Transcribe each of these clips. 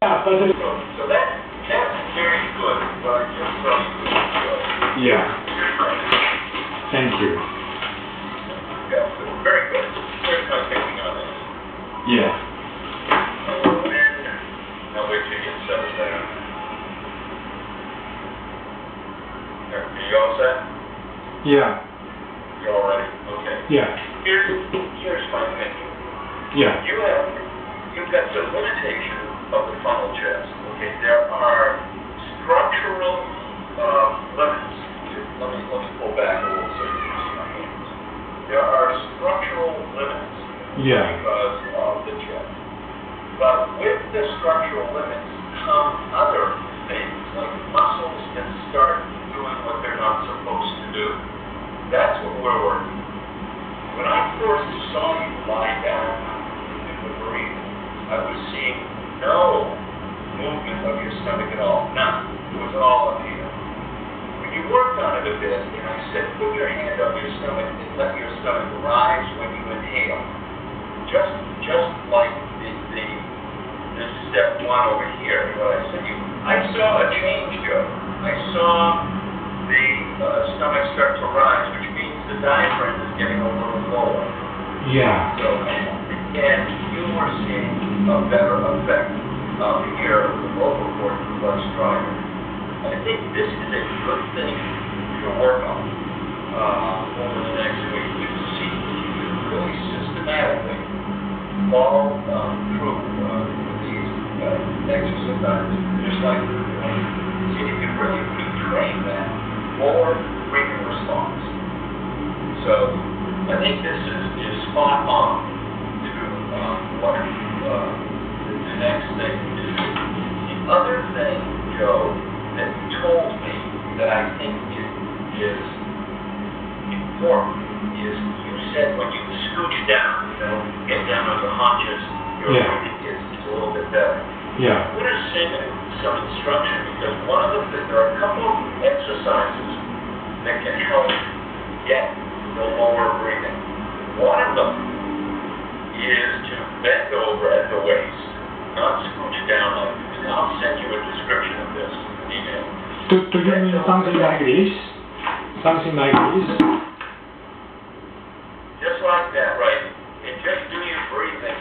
So that's very good, but I just thought you could enjoy. Yeah. Thank you. Yeah, very good. Here's my thinking on this. Yeah. Now wait till you get settled down. Are you all set? Yeah. You all ready? Okay. Yeah. Here's my thinking. Yeah. You've got the limitation of the funnel chest. Okay, there are structural limits. Let me pull back a little so you can see my hands. There are structural limits because of the chest. But with the structural limits come other things like muscles that start doing what they're not supposed to do. That's what we're working. When I first saw you lie down in the breathing, I was seeing no movement of your stomach at all. None. It was all up here. When you worked on it a bit, and I said, put your hand up your stomach and let your stomach rise when you inhale. Just like this step one over here, what I said to you. I saw a change, Joe. I saw the stomach start to rise, which means the diaphragm is getting a little lower. Yeah. So, and you were seeing a better effect of the air of the vocal cord was stronger. I think this is a good thing to work on over the next week. You see if you can really systematically follow through with these exercises, just like we're doing. See if you can really retrain that for breathing response. So I think this is spot on to what the next thing is. The other thing, Joe, that you told me that I think is important is you said when you scooch down, get down on the haunches, your breathing is a little bit better. Yeah. I'm going to send some instruction because there are a couple of exercises that can help get the lower breathing. One of them is to bend over at the waist, not scooch down like this. I'll send you a description of this in an email. Do you mean something like this? Something like this? Just like that, right? And just do your breathing.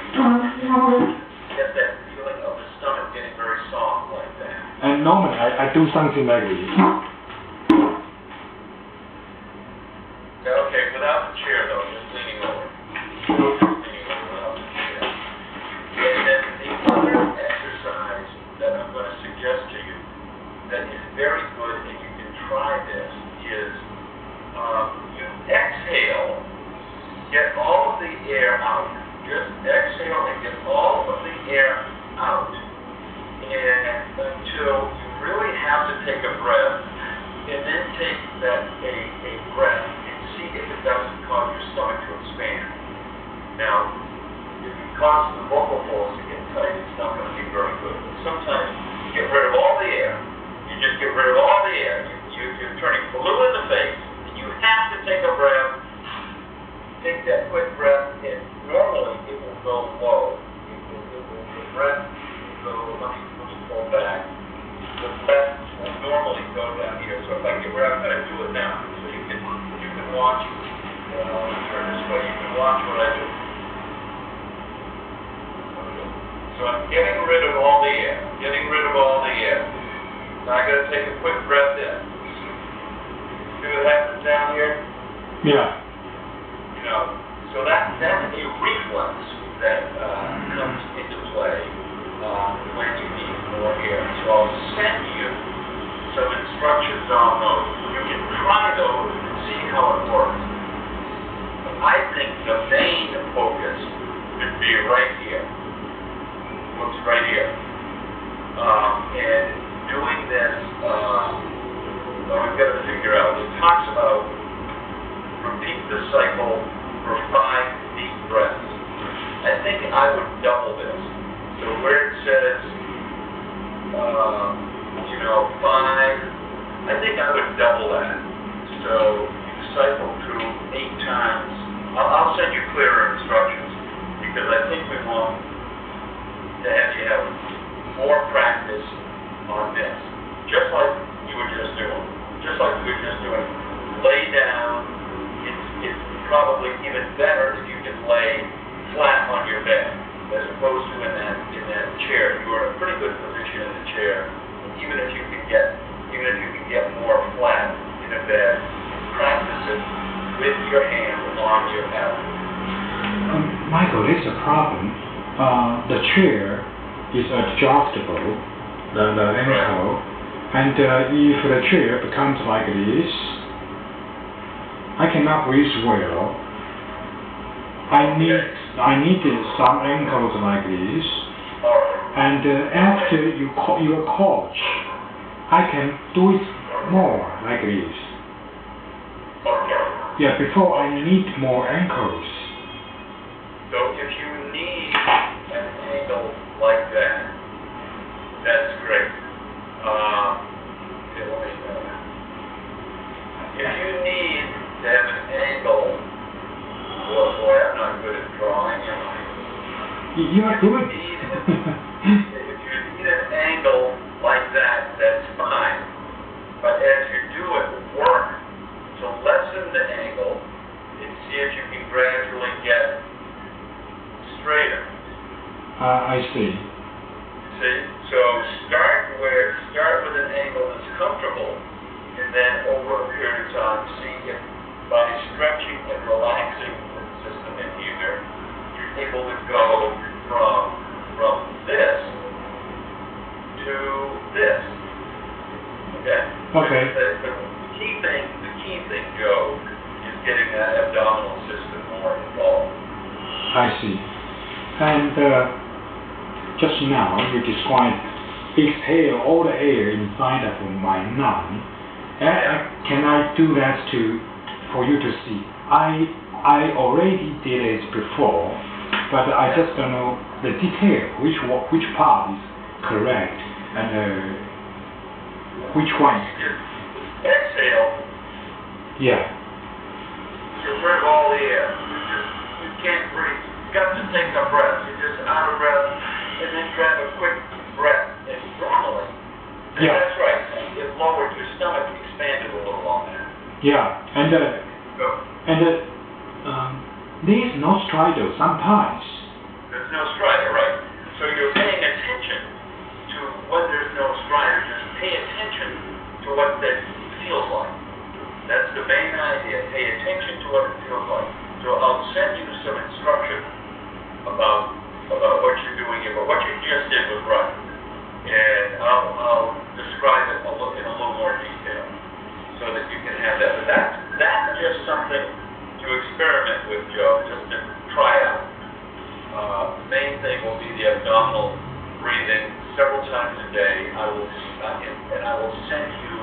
Get that feeling of the stomach getting very soft like that. And normally I do something like this. Okay, without the chair though, just leaning over. Leaning over without the chair. And then the other exercise that I'm going to suggest to you that is very good, and you can try this, is you exhale, get all of the air out. Just exhale and get all of the air out. And until you really have to take a breath, and then take a breath and see if it doesn't cause your stomach to expand. Now, if it causes the vocal folds to get tight, it's not going to be very good. But sometimes you get rid of all the air. You just get rid of all the air. You're turning blue in the face, and you have to take a breath. Take that quick breath, and normally it will go low. The breath will go, let me pull back. The breath will normally go down here. So if I get where I'm going to do it now, so you can watch. Turn this way. You can watch what I do. So I'm getting rid of all the air. Getting rid of all the air. Now I got to take a quick breath in. See what happens down here? Yeah. So that's a reflex that comes into play when you need more air. So I'll send you some instructions on those. You can try those and see how it works. I think the main focus should be right here. Looks right here. And doing this, we've got to figure out. It talks about repeat the cycle for 5 deep breaths. I think I would double this. So where it says, 5, I think I would double that. So you cycle through 8 times. I'll send you clearer instructions because I think we want to have you have 4 more practice on this. Just like you were just doing. Lay down. It's probably even better if you can lay flat on your bed, as opposed to in that chair. You are in a pretty good position in the chair. Even if you can get more flat in a bed, practice it with your hand on your head. Michael, there's a problem. The chair is adjustable, the ankle, and if the chair becomes like this, I cannot breathe well. I need some ankles like this, and after your coach, I can do it more like this. Yeah, before I need more ankles. So if you need an angle like that, that's great. If you need to have an angle, boy, I'm not good at drawing, am I? You are good. If you need an angle like that, that's fine. But as you do it, work to lessen the angle and see if you can gradually get straighter. I see. See? So start with an angle that's comfortable, and then over a period of time, see if by stretching and relaxing the system in here, you're able to go from this to this. Okay? Okay. The key thing, Joe, is getting that abdominal system more involved. I see. And just now you described exhale all the air inside of my lung. Can I do that for you to see? I already did it before, but I just don't know the detail, which part is correct and which one. Just exhale. Yeah. Get rid of all the air. You can't breathe. You got to take a breath. You're just out of breath, and then grab a quick breath normally. Yeah. That's right. It lowered your stomach, expanded a little on there. Yeah, and there's no stridor sometimes. There's no stridor, right? So you're paying attention to when there's no stridor. Just pay attention to what that feels like. That's the main idea. Pay attention to what it feels like. So I'll send you some instruction about what you're doing here, but what you just did was right. And I'll describe it in a little more detail so that you can have that. But that's just something to experiment with, Joe, just to try out. The main thing will be the abdominal breathing several times a day. I will send you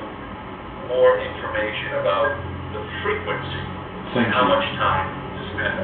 more information about the frequency and how much time to spend on it.